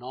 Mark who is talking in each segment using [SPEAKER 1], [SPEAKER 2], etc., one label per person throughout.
[SPEAKER 1] 9۔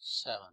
[SPEAKER 1] 7،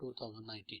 [SPEAKER 1] 2019۔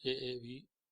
[SPEAKER 1] JAV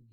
[SPEAKER 1] B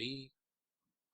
[SPEAKER 1] D،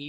[SPEAKER 1] E،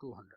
[SPEAKER 1] 200،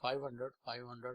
[SPEAKER 1] 500.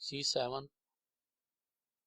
[SPEAKER 1] C7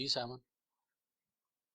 [SPEAKER 1] G7.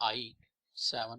[SPEAKER 1] I7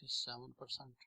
[SPEAKER 1] 57%.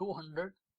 [SPEAKER 1] 200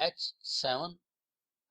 [SPEAKER 1] H7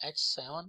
[SPEAKER 1] H7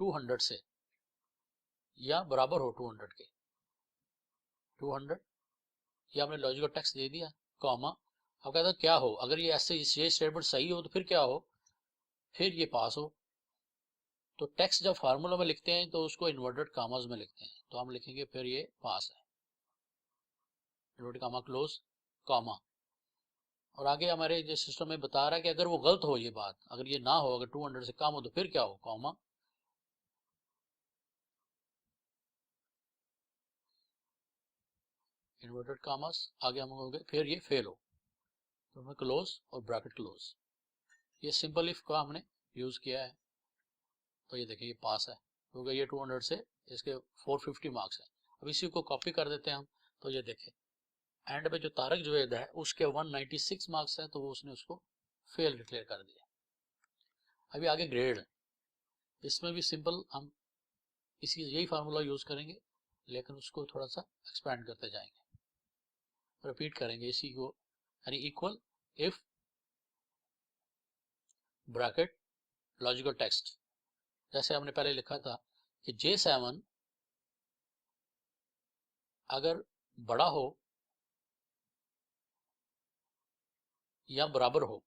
[SPEAKER 1] 200 से या बराबर हो 200 के, 200 ये आपने लॉजिकल टेक्स्ट दे दिया, कॉमा अब कहता है क्या हो, अगर ये ऐसे ये स्टेटमेंट सही हो तो फिर क्या हो, फिर ये पास हो। तो टेक्स्ट जब फार्मूला में लिखते हैं तो उसको इन्वर्टेड कामाज में लिखते हैं, तो हम लिखेंगे फिर ये पास है, इन्वर्टेड कामा क्लोज कॉमा। और आगे हमारे जो सिस्टम में बता रहा है कि अगर वो गलत हो, ये बात अगर ये ना हो, अगर 200 से कम हो तो फिर क्या हो, कॉमा इन्वर्टेड कामास, आगे हम होंगे फिर ये फेल हो तो हमें क्लोज और ब्रैकेट क्लोज। ये सिंपल इफ का हमने यूज किया है, तो ये देखिए ये पास है क्योंकि ये 200 से इसके 450 मार्क्स है। अब इसी को कॉपी कर देते हैं हम, तो ये देखें एंड में जो तारक जुवैद है उसके 196 मार्क्स है, तो वो उसने उसको फेल डिक्लेयर कर दिया। अभी आगे ग्रेड है, इसमें भी सिंपल हम इसी यही फार्मूला यूज करेंगे, लेकिन उसको थोड़ा सा एक्सपेंड करते जाएंगे, रिपीट करेंगे इसी को, यानी equal if bracket logical text, जैसे हमने पहले लिखा था कि J7 अगर बड़ा हो या बराबर हो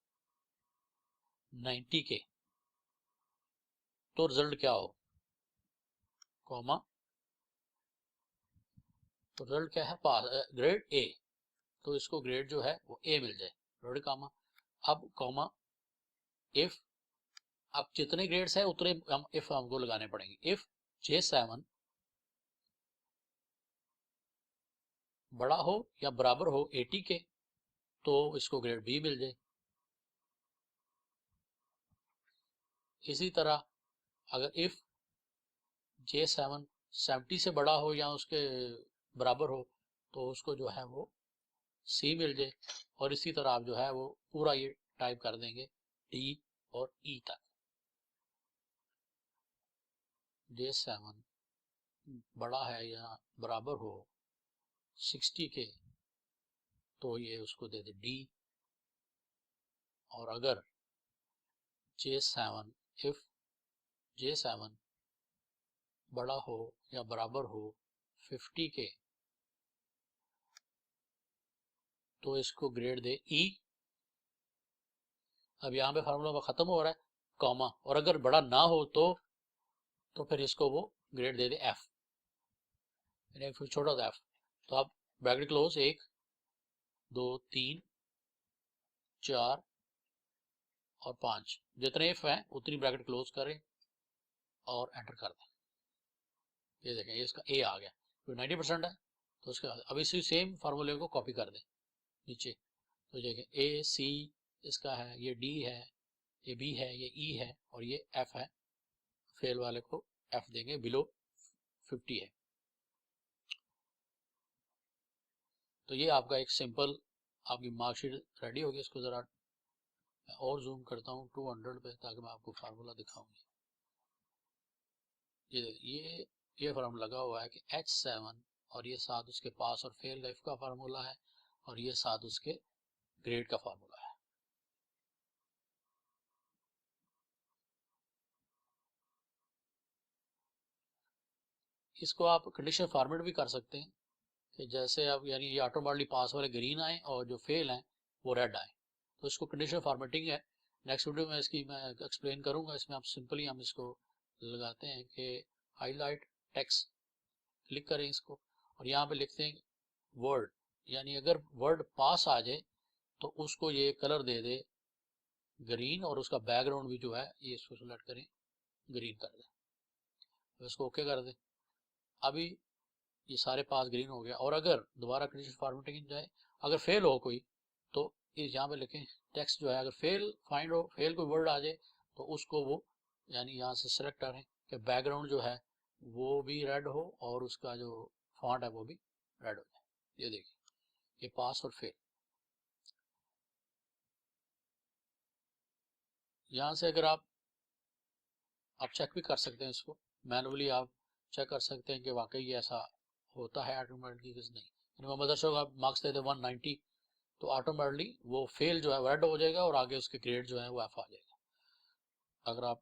[SPEAKER 1] 90 के तो रिजल्ट क्या हो, कॉमा तो रिजल्ट क्या है, पास ग्रेड ए, तो इसको ग्रेड जो है वो ए मिल जाए, रिजल्ट कॉमा। अब कॉमा इफ, अब जितने ग्रेड्स है उतने हम इफ हमको लगाने पड़ेंगे, इफ J7 बड़ा हो या बराबर हो 80 के तो इसको ग्रेड बी मिल जाए। इसी तरह अगर इफ J7 70 से बड़ा हो या उसके बराबर हो तो उसको जो है वो सी मिल जाए। और इसी तरह आप जो है वो पूरा ये टाइप कर देंगे डी और ई तक। J7 बड़ा है या बराबर हो 60 के तो ये उसको दे दे डी, और अगर J7 इफ J7 बड़ा हो या बराबर हो 50 के तो इसको ग्रेड दे ई। अब यहाँ पे फार्मूला खत्म हो रहा है, कॉमा, और अगर बड़ा ना हो तो फिर इसको वो ग्रेड दे दे एफ, फिर छोटा सा एफ। तो आप ब्रैकेट क्लोज 1 2 3 4 और 5 जितने इफ हैं उतनी ब्रैकेट क्लोज करें और एंटर कर दें। ये देखें ये इसका ए आ गया, तो 90% है तो उसके अब इसी सेम फार्मूले को कॉपी कर दें नीचे, तो देखें ए सी इसका है, ये डी है, ये बी है, ये ई है और ये एफ है। फेल वाले को एफ देंगे, बिलो 50 है। तो ये आपका एक सिंपल आपकी मार्कशीट रेडी होगी। इसको ज़रा मैं और जूम करता हूँ 200 पे ताकि मैं आपको फार्मूला दिखाऊँ। ये फार्मूला लगा हुआ है कि H7 और ये साथ उसके पास और फेल का इफ का फार्मूला है और ये साथ उसके ग्रेड का फार्मूला है। इसको आप कंडीशन फॉर्मेट भी कर सकते हैं कि जैसे अब यानी ये ऑटोमेटिकली पास वाले ग्रीन आए और जो फेल हैं वो रेड आए, तो इसको कंडीशन फॉर्मेटिंग है। नेक्स्ट वीडियो में इसकी मैं एक्सप्लेन करूंगा। इसमें आप सिंपली हम इसको लगाते हैं कि हाईलाइट टेक्स्ट, क्लिक करें इसको और यहाँ पे लिखते हैं वर्ड, यानी अगर वर्ड पास आ जाए तो उसको ये कलर दे दे ग्रीन और उसका बैकग्राउंड भी जो है ये इसको सेलेक्ट करें ग्रीन कर दें, तो इसको ओके कर दें। अभी ये सारे पास ग्रीन हो गया। और अगर दोबारा कंडीशन फॉर्मेटिंग जाए, अगर फेल हो कोई तो इस यहाँ पे लिखें टेक्स्ट जो है, अगर फेल फाइंड हो, फेल कोई वर्ड आ जाए तो उसको वो यानी यहाँ से सेलेक्ट करें कि बैकग्राउंड जो है वो भी रेड हो और उसका जो फॉन्ट है वो भी रेड हो जाए। ये देखिए ये पास और फेल। यहाँ से अगर आप चेक भी कर सकते हैं, इसको मैनुअली आप चेक कर सकते हैं कि वाकई ऐसा होता है ऑटोमेटिकली किस नहीं। मोहम्मद अशरफ आप मार्क्स देते 190 तो ऑटोमेटिकली वो फेल जो है रेड हो जाएगा और आगे उसके ग्रेड जो है वो एफ आ जाएगा। अगर आप